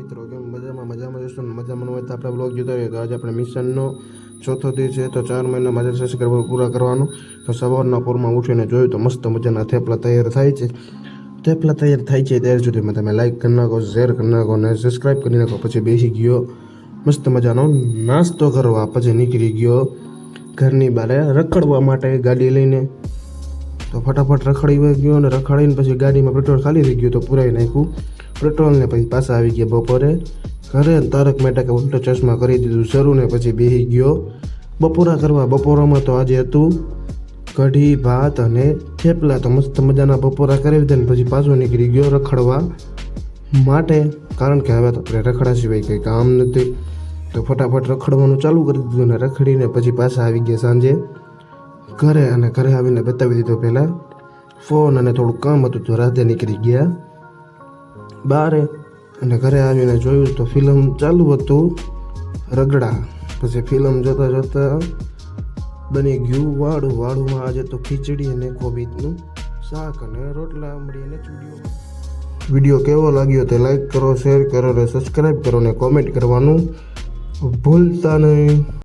મિત્રો કેમ મજામાં જશો ને મજામાં હોય તો આપણે બ્લોગ જોતા રહીએ. તો આજે આપણે મિશનનો ચોથો દિવસ છે. તો 4 મહિના 1000 સબસ્ક્રાઈબર પૂરા કરવાનું. તો સવારના પોરમાં ઉઠીને જોયું તો મસ્ત મજાના થેપલા તૈયાર થાય છે. ત્યાર સુધીમાં તમે લાઈક કરી નાખો, શેર કરી નાખો અને સબસ્ક્રાઈબ કરી નાખો. પછી બેસી ગયો મસ્ત મજાનો નાસ્તો કરવા. પછી નીકળી ગયો ઘરની બહાર રખડવા માટે ગાડી લઈને. તો ફટાફટ રખડી ગયો અને રખડીને પછી ગાડીમાં પેટ્રોલ ખાલી થઈ ગયું તો પુરાઈ નાખ્યું પેટ્રોલને. પછી પાછા આવી ગયા બપોરે ઘરે. તારક મહેતા કે ઉલ્ટા ચશ્મા કરી દીધું શરૂ ને પછી બેસી ગયો બપોરા કરવા. બપોરામાં તો આજે હતું કઢી, ભાત અને થેપલા. તો મસ્ત મજાના બપોરા કરી દીધા ને પછી પાછો નીકળી ગયો રખડવા માટે. કારણ કે હવે તો આપણે રખડા સિવાય કંઈ કામ નથી. તો ફટાફટ રખડવાનું ચાલુ કરી દીધું ને રખડીને પછી પાછા આવી ગયા સાંજે ઘરે. અને ઘરે આવીને બતાવી દીધો પહેલાં ફોન અને થોડું કામ હતું તો રાતે નીકળી ગયા બારે. અને ઘરે આવીને જોયું તો ફિલ્મ ચાલુ હતું રગડા. પછી ફિલ્મ જોતા બની ગયું વાળું. વાળુમાં આજે તો ખીચડી અને કોબીજનું શાક અને રોટલા મળીને ચૂડ્યો. વિડીયો કેવો લાગ્યો તે લાઈક કરો, શેર કરો અને સબસ્ક્રાઈબ કરો અને કોમેન્ટ કરવાનું ભૂલતા નહીં.